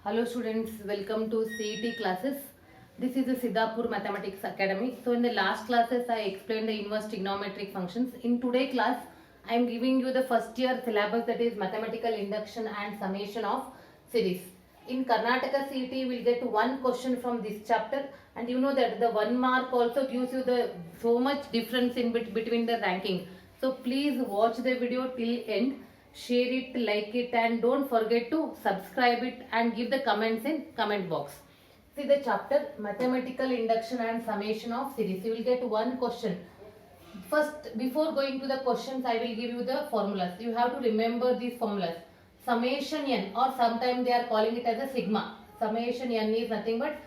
Hello students, welcome to CET classes. This is the Siddhapur Mathematics Academy. So in the last classes I explained the inverse trigonometric functions. In today's class I am giving you the first year syllabus, that is mathematical induction and summation of series. In Karnataka CET you will get one question from this chapter, and you know that the 1 mark also gives you the so much difference in between the ranking. So please watch the video till end, share it, like it, and don't forget to subscribe it and give the comments in comment box. See the chapter mathematical induction and summation of series. You will get one question. First, before going to the questions, I will give you the formulas. You have to remember these formulas. Summation n, or sometimes they are calling it as a sigma. Summation n is nothing but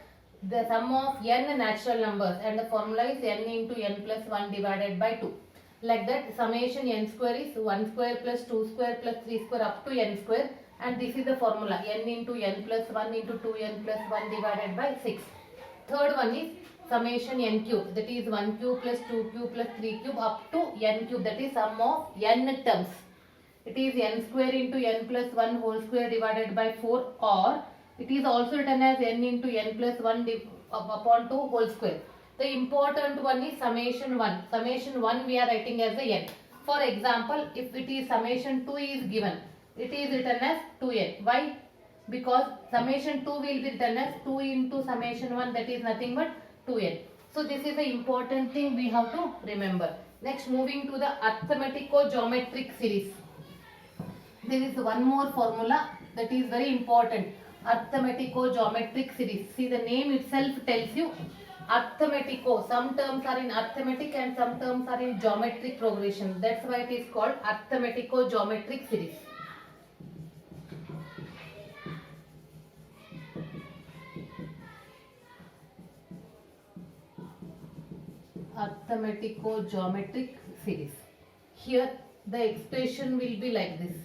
the sum of n natural numbers, and the formula is n into n plus 1 divided by 2. Like that, summation n square is 1 square plus 2 square plus 3 square up to n square, and this is the formula n into n plus 1 into 2n plus 1 divided by 6. Third one is summation n cube, that is 1 cube plus 2 cube plus 3 cube up to n cube, that is sum of n terms. It is n square into n plus 1 whole square divided by 4, or it is also written as n into n plus 1 upon 2 whole square. The important one is summation 1. Summation 1 we are writing as a n. For example, if it is summation 2 is given, it is written as 2n. Why? Because summation 2 will be written as 2 into summation 1, that is nothing but 2n. So this is the important thing we have to remember. Next, moving to the arithmetico-geometric series. There is one more formula that is very important. Arithmetico-geometric series. See, the name itself tells you arithmetico. Some terms are in arithmetic and some terms are in geometric progression. That's why it is called arithmetico-geometric series. Arithmetico-geometric series. Here the expression will be like this.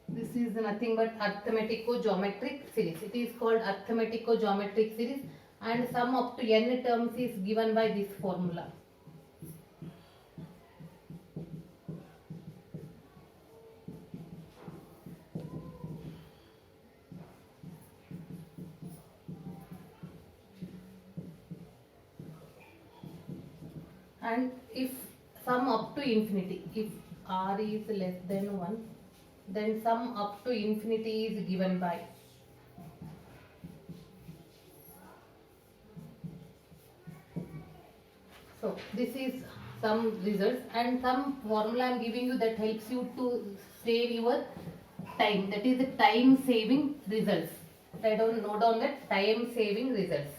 This is nothing but arithmetico-geometric series. It is called arithmetico-geometric series, and sum up to n terms is given by this formula. And if sum up to infinity, if r is less than 1, then sum up to infinity is given by. So this is some results, and some formula I am giving you that helps you to save your time, that is the time saving results. I don't note down that time saving results.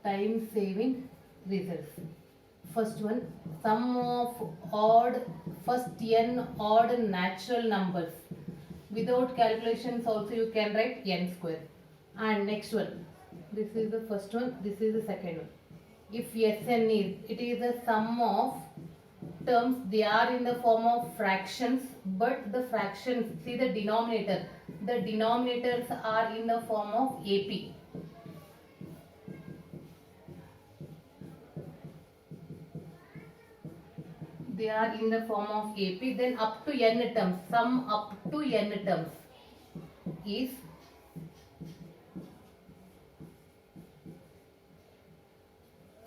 Time saving results. First one, sum of first n odd natural numbers. Without calculations also you can write n square. And next one, this is the first one, this is the second one. If Sn is, it is the sum of terms, they are in the form of fractions, but the fractions, see the denominator, the denominators are in the form of AP. They are in the form of AP. Then up to n terms, sum up to n terms is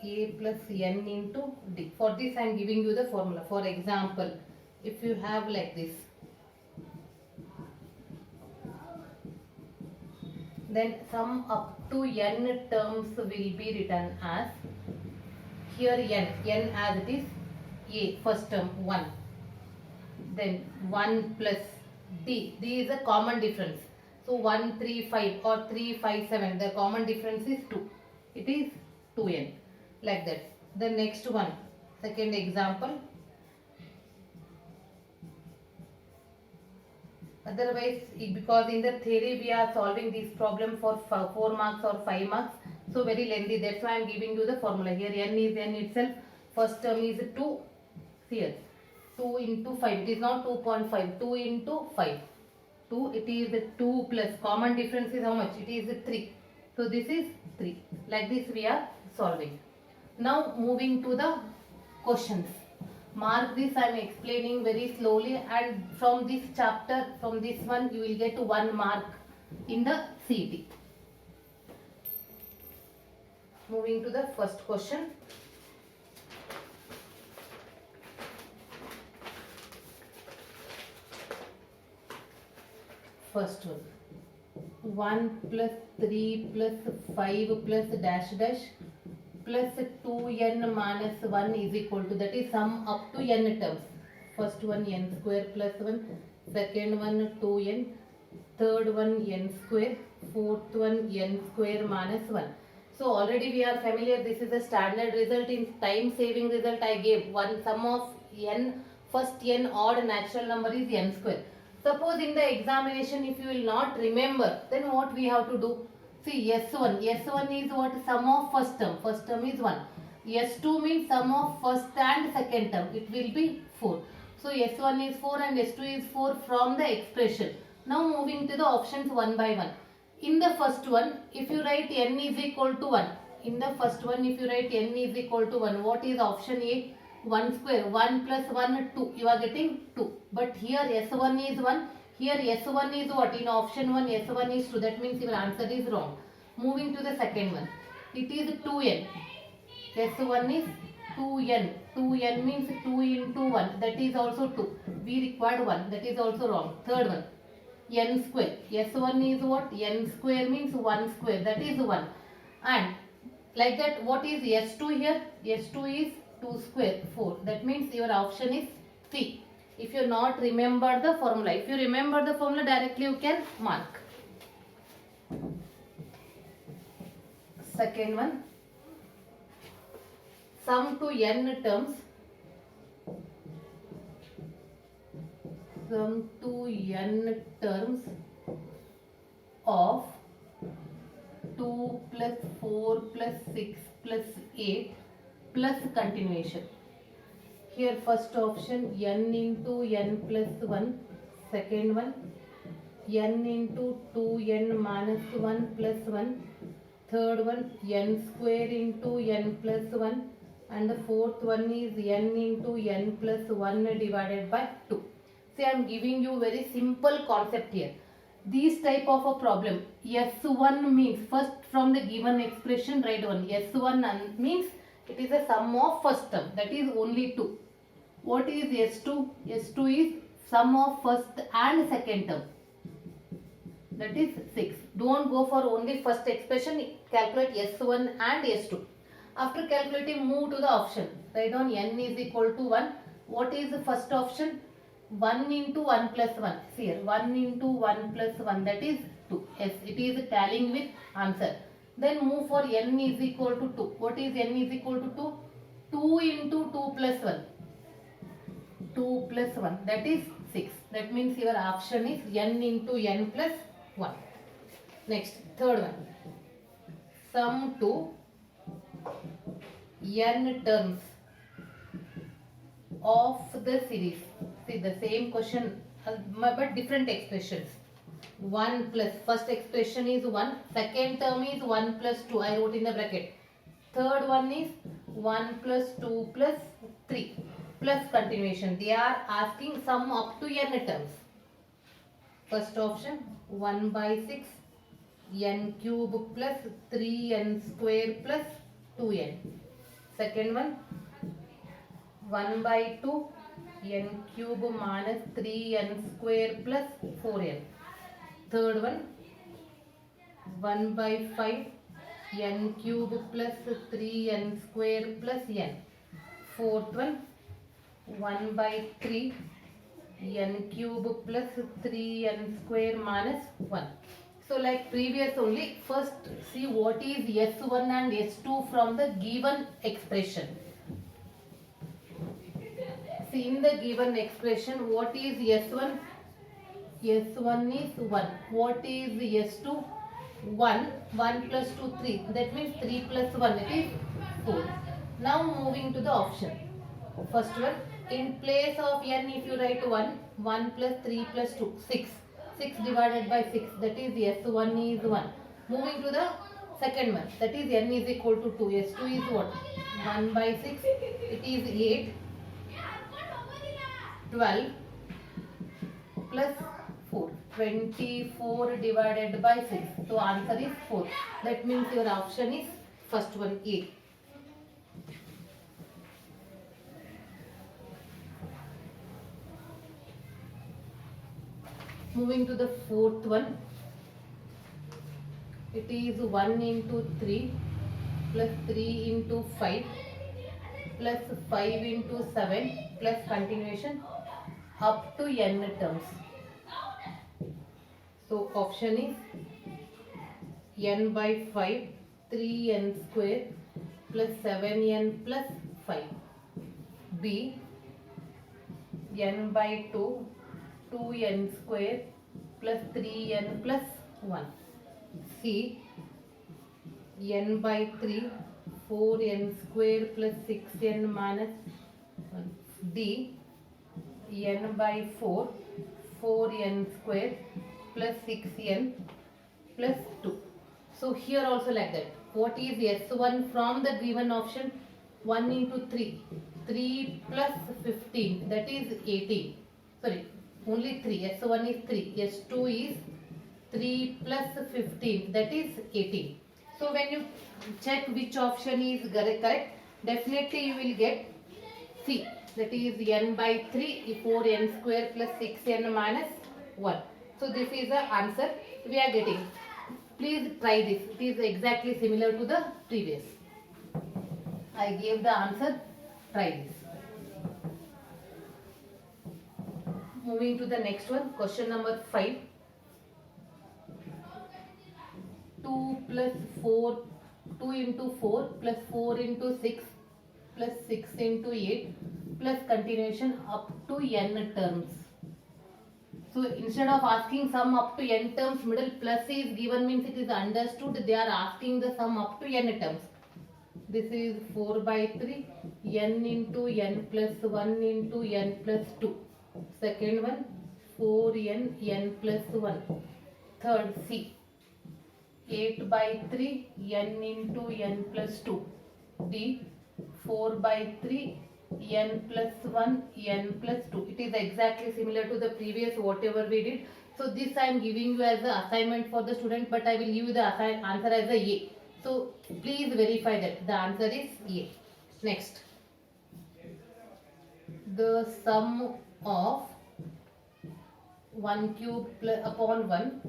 a plus n into d. For this I am giving you the formula. For example, if you have like this, then sum up to n terms will be written as, here n as it is a, first term 1, then 1 plus d is a common difference. So 1 3 5 or 3 5 7, the common difference is 2, it is 2n, like that. The next one, second example. Otherwise, because in the theory we are solving this problem for 4 marks or 5 marks, so very lengthy, that's why I am giving you the formula. Here n is n itself, first term is 2 here, 2 into 5. It is not 2.5. 2 into 5. 2. It is 2 plus. Common difference is how much? It is 3. So this is 3. Like this we are solving. Now moving to the questions. Mark this, I am explaining very slowly, and from this chapter, from this one you will get 1 mark in the CET. Moving to the first question. First one. 1 plus 3 plus 5 plus dash dash plus 2n minus 1 is equal to, that is sum up to n terms. First one n square plus 1, second one 2n, third one n square, fourth one n square minus 1. So already we are familiar, this is a standard result. In time saving result I gave one sum of n, first n odd natural number is n square. Suppose in the examination if you will not remember, then what we have to do? See, S1 is what? Sum of first term is 1. S2 means sum of first and second term, it will be 4. So S1 is 4 and S2 is 4 from the expression. Now moving to the options one by one. In the first one, if you write n is equal to 1, in the first one if you write n is equal to 1, what is option A? 1 square, 1 plus 1, 2, you are getting 2. But here S1 is 1, here S1 is what? In option 1 S1 is 2, that means your answer is wrong. Moving to the second one, it is 2n, S1 is 2n, 2n means 2 into 1, that is also 2, we required 1, that is also wrong. Third one, n square, S1 is what? N square means 1 square, that is 1. And like that, what is S2 here? S2 is 2 square, 4, that means your option is C. If you not remember the formula, if you remember the formula directly you can mark. Second one, sum to n terms, sum to n terms of 2 plus 4 plus 6 plus 8 plus continuation. Here first option n into n plus 1, second one n into 2n minus 1 plus 1, third one n square into n plus 1, and the fourth one is n into n plus 1 divided by 2. See, I am giving you very simple concept here. These type of a problem, S1 means, first from the given expression write one, S1 means it is a sum of first term, that is only 2. What is S2? S2 is sum of first and second term, that is 6. Don't go for only first expression, calculate S1 and S2. After calculating, move to the option. Write down n is equal to 1. What is the first option? 1 into 1 plus 1. See here, 1 into 1 plus 1, that is 2. Yes, it is tallying with answer. Then move for n is equal to 2. What is n is equal to 2? 2 into 2 plus 1. 2 plus 1, that is 6. That means your option is n into n plus 1. Next, third one. Sum to n terms of the series. See, the same question but different expressions. 1 plus, first expression is 1, second term is 1 plus 2, I wrote in the bracket. Third one is 1 plus 2 plus 3 plus continuation. They are asking sum up to n terms. First option 1 by 6 n cube plus 3n square plus 2n. Second one 1 by 2 n cube minus 3n square plus 4n. Third one 1 by 5 n cube plus 3n square plus n. Fourth one 1 by 3 n cube plus 3n square minus 1. So like previous only, first see what is S1 and S2 from the given expression. See, in the given expression, what is S1? S1 is 1. What is S2? 1. 1 plus 2, 3. That means 3 plus 1, it is 4. Now moving to the option. First one, In place of n, if you write 1, 1 plus 3 plus 2, 6. 6 divided by 6, that is S1 is 1. Moving to the second one, that is n is equal to 2. S2 is what? 1 by 6, it is 8. 12 plus 4. 24 divided by 6. So answer is 4. That means your option is first one, A. Moving to the fourth one, it is 1 into 3 plus 3 into 5 plus 5 into 7 plus continuation up to n terms. So option is n by 5, 3n square plus 7n plus 5. B, n by 2, 2n square plus 3n plus 1. C, n by 3, 4n square plus 6n minus 1. D, n by 4, 4n square plus 6n plus 2. So here also like that. What is S1 from the given option? 1 into 3. 3 plus 15, that is 18. Sorry, only 3. S1 is 3. S2 is 3 plus 15, that is 18. So when you check which option is correct, definitely you will get C. That is n by 3, 4n square plus 6n minus 1. So this is the answer we are getting. Please try this. It is exactly similar to the previous. I gave the answer. Try this. Moving to the next one. Question number 5. 2 plus 4, 2 into 4 plus 4 into 6 plus 6 into 8 plus continuation up to n terms. So instead of asking sum up to n terms, middle plus is given means it is understood they are asking the sum up to n terms. This is 4 by 3, n into n plus 1 into n plus 2. Second one, 4n, n plus 1. Third, C, 8 by 3, n into n plus 2. D, 4 by 3, n plus 1, n plus 2. It is exactly similar to the previous whatever we did. So this I am giving you as an assignment for the student, but I will give you the answer as a A. So please verify that the answer is A. Next, the sum of 1 cube upon 1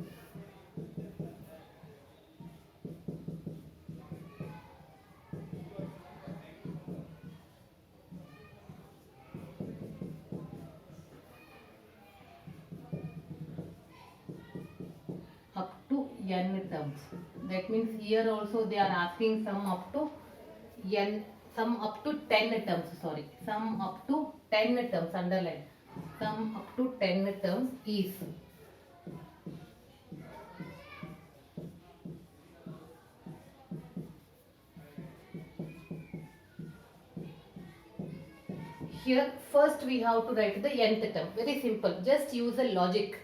up to n terms. That means here also they are asking sum up to n, sum up to 10 terms, sorry, sum up to 10 terms, underline, sum up to 10 terms is here. First we have to write the nth term. Very simple, just use a logic.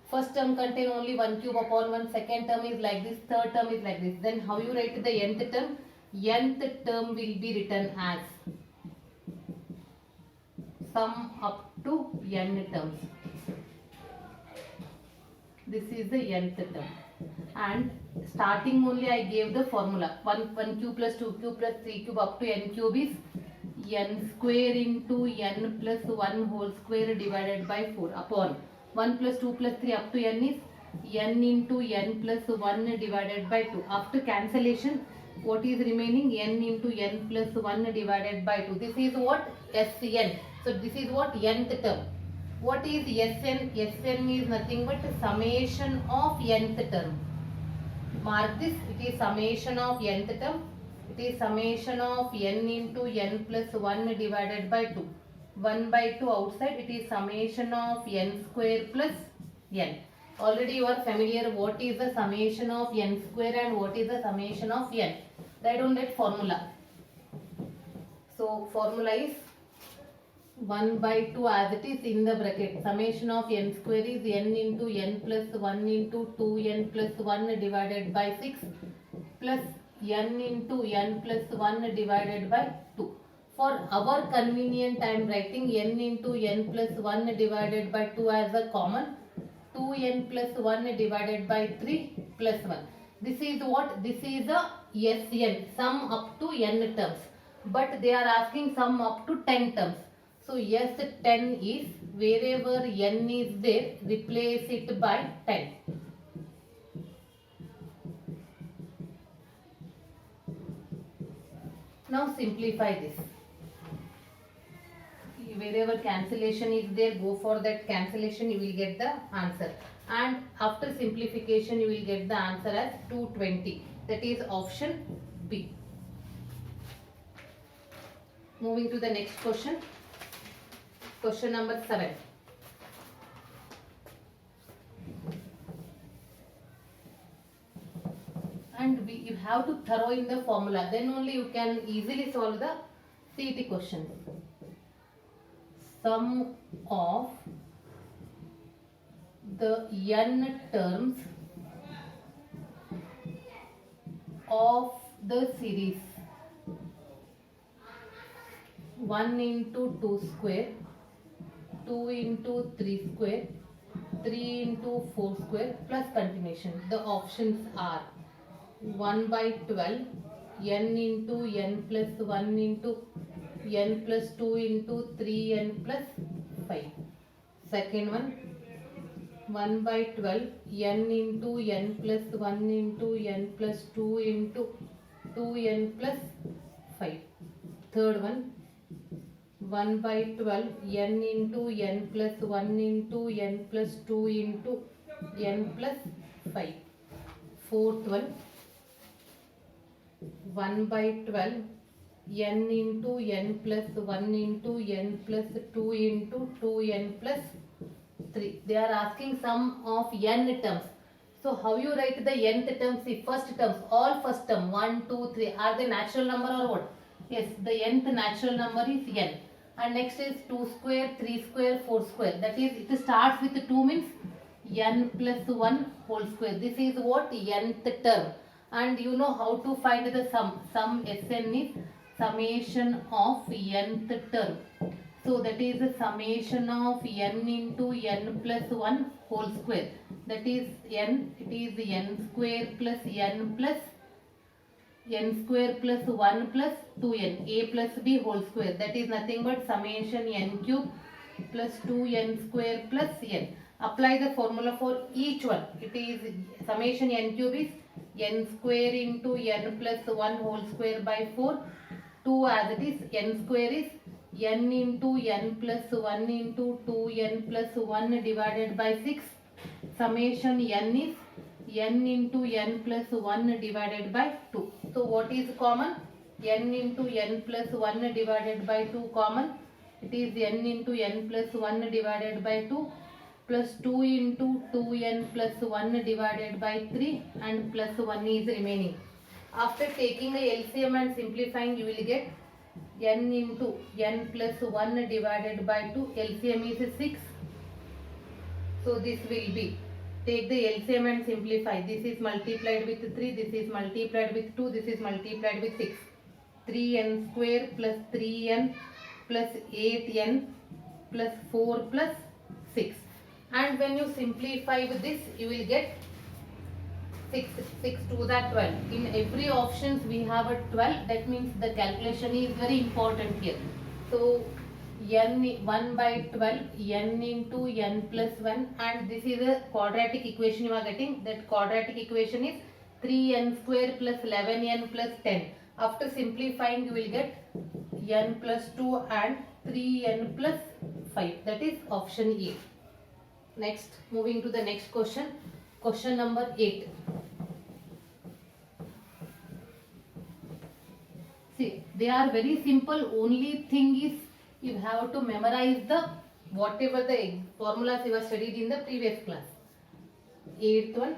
First term contain only 1 cube upon 1, second term is like this, third term is like this. Then how you write the nth term? Nth term will be written as sum up to n terms. This is the nth term. And starting only I gave the formula. 1 cube plus 2 cube plus 3 cube up to n cube is n square into n plus 1 whole square divided by 4 upon 1 plus 2 plus 3 up to n is n into n plus 1 divided by 2. After cancellation, what is remaining? N into n plus 1 divided by 2. This is what? Sn. So this is what? Nth term. What is Sn? Sn is nothing but summation of nth term. Mark this. It is summation of nth term. It is summation of n into n plus 1 divided by 2. 1 by 2 outside, it is summation of n square plus n. Already you are familiar what is the summation of n square and what is the summation of n. Write down that formula. So formula is 1 by 2 as it is in the bracket. Summation of n square is n into n plus 1 into 2n plus 1 divided by 6 plus n into n plus 1 divided by 2. For our convenient, I am writing n into n plus 1 divided by 2 as a common. 2n plus 1 divided by 3 plus 1. This is what? This is a SN, sum up to n terms. But they are asking sum up to 10 terms. So S10 is wherever n is there, replace it by 10. Now simplify this. Wherever cancellation is there, go for that cancellation, you will get the answer. And after simplification, you will get the answer as 220. That is option B. Moving to the next question. Question number 7. And you have to thorough in the formula. Then only you can easily solve the CET questions. Sum of the n terms of the series 1 into 2 square, 2 into 3 square, 3 into 4 square plus continuation. The options are 1 by 12, n into n plus 1 into n plus 2 into 3n plus 5. Second one, 1 by 12, n into n plus 1 into n plus 2 into 2n plus 5. Third one, 1 by 12, n into n plus 1 into n plus 2 into n plus 5. Fourth one, 1 by 12, n into n plus 1 into n plus 2 into 2n plus 3. They are asking sum of n terms. So how you write the nth terms? The first terms, all first term 1, 2, 3 are the natural number or what? Yes, the nth natural number is n. And next is 2 square, 3 square, 4 square. That is, it starts with 2 means n plus 1 whole square. This is what? Nth term. And you know how to find the sum. Sum Sn is summation of nth term. So that is the summation of n into n plus 1 whole square. That is n, it is n square plus n plus n square plus 1 plus 2n, a plus b whole square. That is nothing but summation n cube plus 2n square plus n. Apply the formula for each one. It is summation n cube is n square into n plus 1 whole square by 4. 2 as it is, n square is n into n plus 1 into 2n plus 1 divided by 6. Summation n is n into n plus 1 divided by 2. So what is common? N into n plus 1 divided by 2 common. It is n into n plus 1 divided by 2 plus 2 into 2n plus 1 divided by 3 and plus 1 is remaining. After taking a LCM and simplifying, you will get n into n plus 1 divided by 2. LCM is 6. So this will be, take the LCM and simplify. This is multiplied with 3, this is multiplied with 2, this is multiplied with 6. 3n square plus 3n plus 8n plus 4 plus 6. And when you simplify with this, you will get 6 to the 12. In every options we have a 12. That means the calculation is very important here. So n 1 by 12, n into n plus 1, and this is a quadratic equation you are getting. That quadratic equation is 3n square plus 11n plus 10. After simplifying, you will get n plus 2 and 3n plus 5. That is option A. Next, moving to the next question. Question number 8. See, they are very simple. Only thing is you have to memorize the whatever the formulas you have studied in the previous class. 8th one.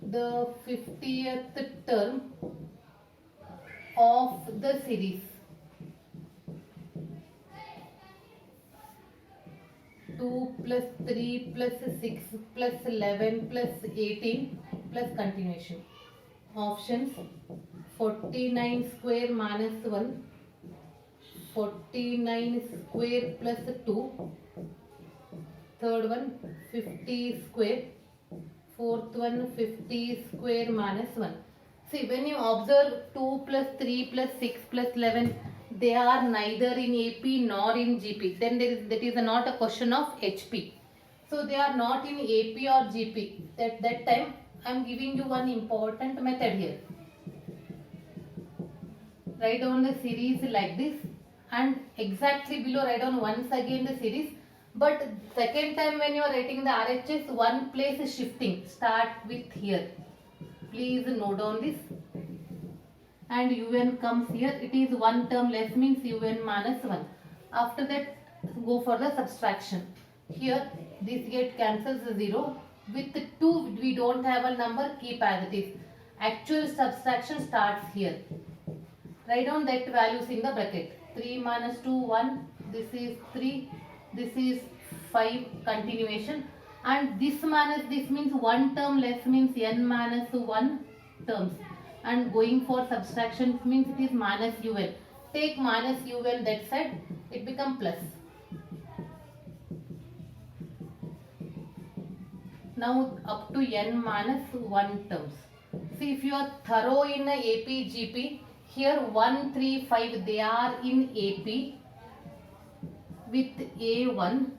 The 50th term of the series 2 plus 3 plus 6 plus 11 plus 18 plus continuation. Options: 49 square minus 1, 49 square plus 2, third one 50 square, fourth one 50 square minus 1. See, when you observe 2 plus 3 plus 6 plus 11, they are neither in AP nor in GP. Then that is not a question of HP. So they are not in AP or GP. That time I am giving you one important method here. Write down the series like this, and exactly below write down once again the series. But second time when you are writing the RHS, one place is shifting. Start with here. Please note down this. And UN comes here. It is one term less, means UN minus 1. After that, go for the subtraction. Here this get cancels 0. With 2 we don't have a number, keep as it is. Actual subtraction starts here. Write down that values in the bracket. 3 minus 2, 1. This is 3. This is 5, continuation. And this minus this means one term less, means n minus 1 terms. And going for subtraction means it is minus un. Take minus un that side, it becomes plus. Now up to n minus 1 terms. See, if you are thorough in a AP GP, here 1, 3, 5 they are in AP with A1,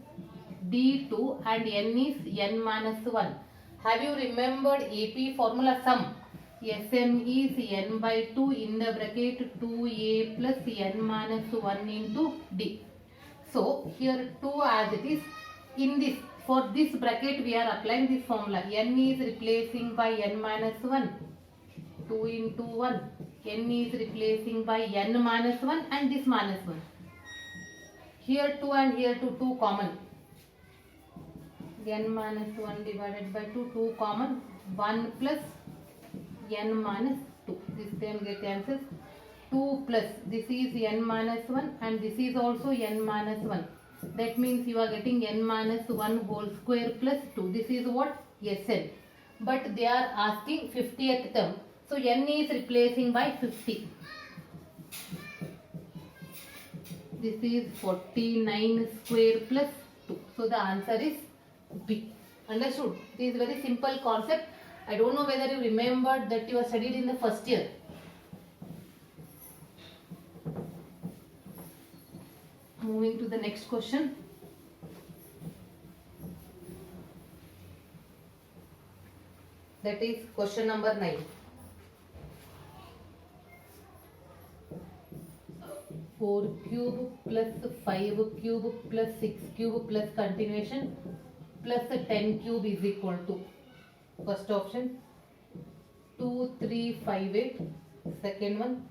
D2 and n is n minus 1. Have you remembered AP formula sum? Sm is n by 2 in the bracket 2a plus n minus 1 into d. So here 2 as it is. In this, for this bracket we are applying this formula. N is replacing by n minus 1. 2 into 1. N is replacing by n minus 1 and this minus 1. Here 2 and here 2 common. N minus 1 divided by 2 common. 1 plus n minus 2. This term get cancels. 2 plus this is n minus 1 and this is also n minus 1. That means you are getting n minus 1 whole square plus 2. This is what? Sn. But they are asking 50th term. So n is replacing by 50. This is 49 square plus 2. So the answer is B. Understood? This is very simple concept. I don't know whether you remembered that you have studied in the first year. Moving to the next question. That is question number 9. 4 cube plus 5 cube plus 6 cube plus continuation plus 10 cube is equal to, first option 2358, second one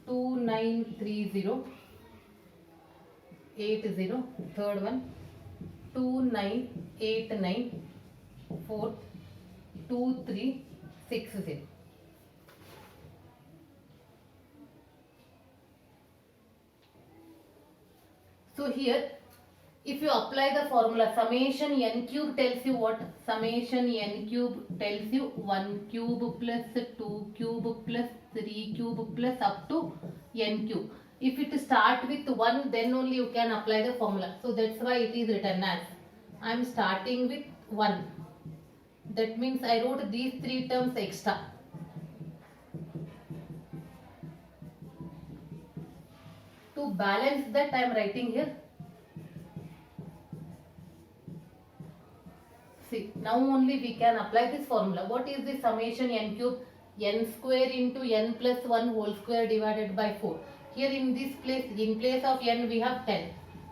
2930, 80, third one 2989, fourth 2360. So here, if you apply the formula, summation n cube tells you what? Summation n cube tells you 1 cube plus 2 cube plus 3 cube plus up to n cube. If it start with 1, then only you can apply the formula. So that's why it is written as, I am starting with 1. That means I wrote these 3 terms extra. To balance that, I am writing here. See, now only we can apply this formula. What is the summation n cube? N square into n plus 1 whole square divided by 4. Here in this place, in place of n we have 10.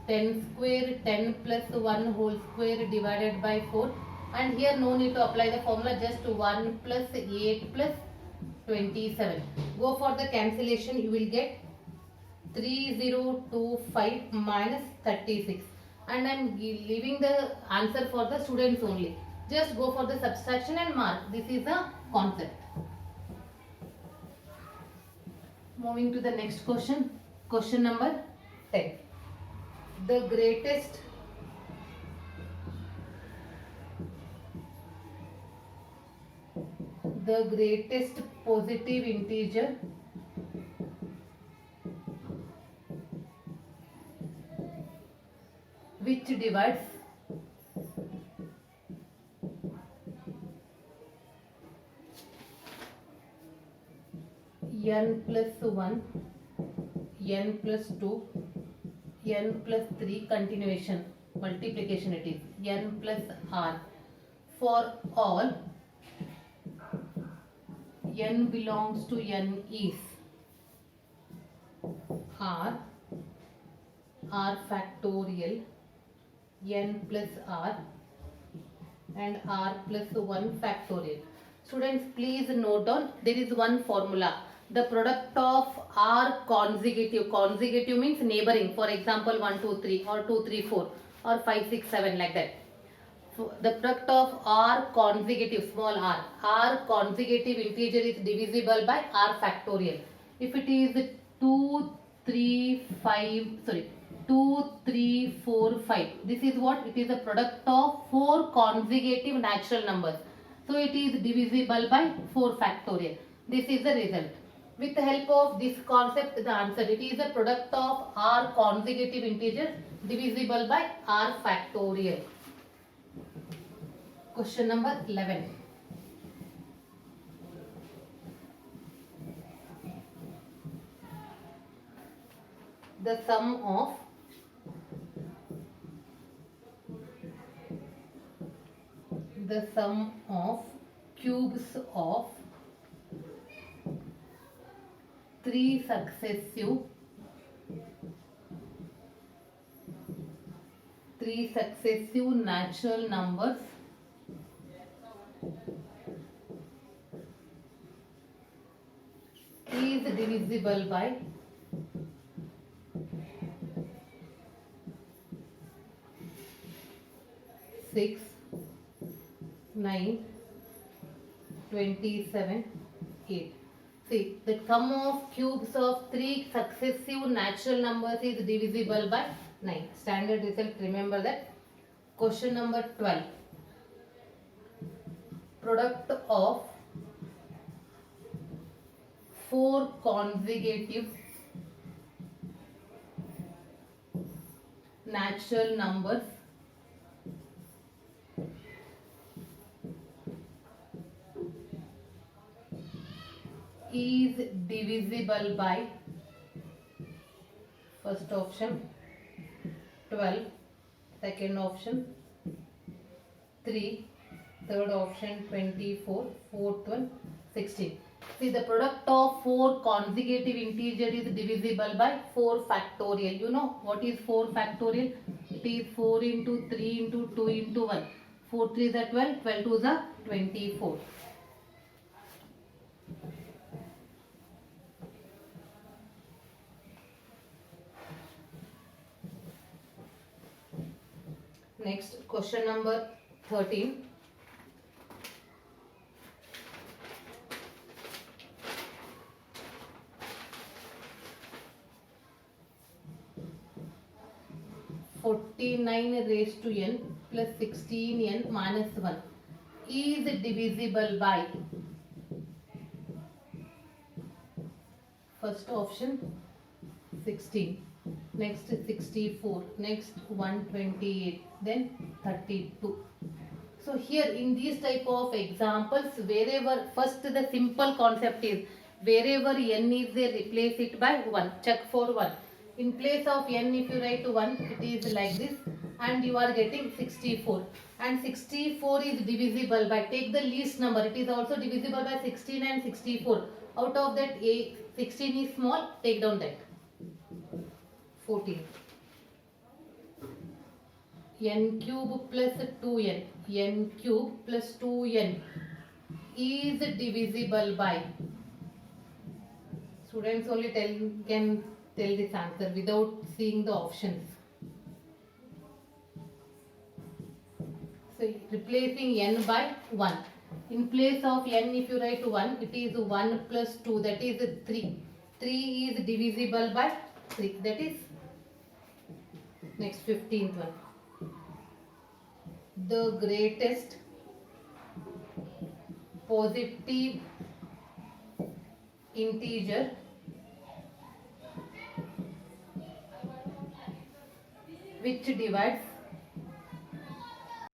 10 square, 10 plus 1 whole square divided by 4. And here no need to apply the formula, just 1 plus 8 plus 27. Go for the cancellation, you will get 3025 minus 36. And I am leaving the answer for the students only. Just go for the subtraction and mark. This is the concept. Moving to the next question. Question number 10. The greatest the greatest positive integer which divides n plus 1, n plus 2, n plus 3 continuation multiplication, it is n plus r for all n belongs to n is r factorial n plus r and r plus 1 factorial. Students, please note down, there is one formula. The product of r consecutive means neighboring, for example 1 2 3 or 2 3 4 or 5 6 7 like that. So the product of r consecutive, small r consecutive integer is divisible by r factorial. If it is 2 3 4 5, this is what? It is a product of 4 consecutive natural numbers. So it is divisible by 4 factorial. This is the result. With the help of this concept, the answer, it is a product of r consecutive integers divisible by r factorial. Question number 11. The sum of cubes of three successive natural numbers is divisible by 6, 9, 27, 8. See, the sum of cubes of three successive natural numbers is divisible by 9. Standard result, remember that. Question number 12. Product of 4 consecutive natural numbers is divisible by, first option 12, second option 3, third option 24, fourth one 16. See, the product of 4 consecutive integer is divisible by 4 factorial. You know what is 4 factorial? It is 4 into 3 into 2 into 1. 4 3 is 12, 12 2 is 24. Next, question number 13. (49 raised to n plus 16n minus 1) is divisible by, first option 16, next 64, next 128, then 32. So here in these type of examples, wherever, first the simple concept is, wherever n is there, replace it by 1. Check for 1. In place of n, if you write 1, it is like this, and you are getting 64. And 64 is divisible by, take the least number, it is also divisible by 16 and 64. Out of that, 16 is small, take down that. 14. N cube plus 2n, n cube plus 2n is divisible by, students only can tell this answer without seeing the options. So replacing n by 1. In place of n, if you write 1, it is 1 plus 2, that is 3. 3 is divisible by 3, that is next 15th one. The greatest positive integer which divides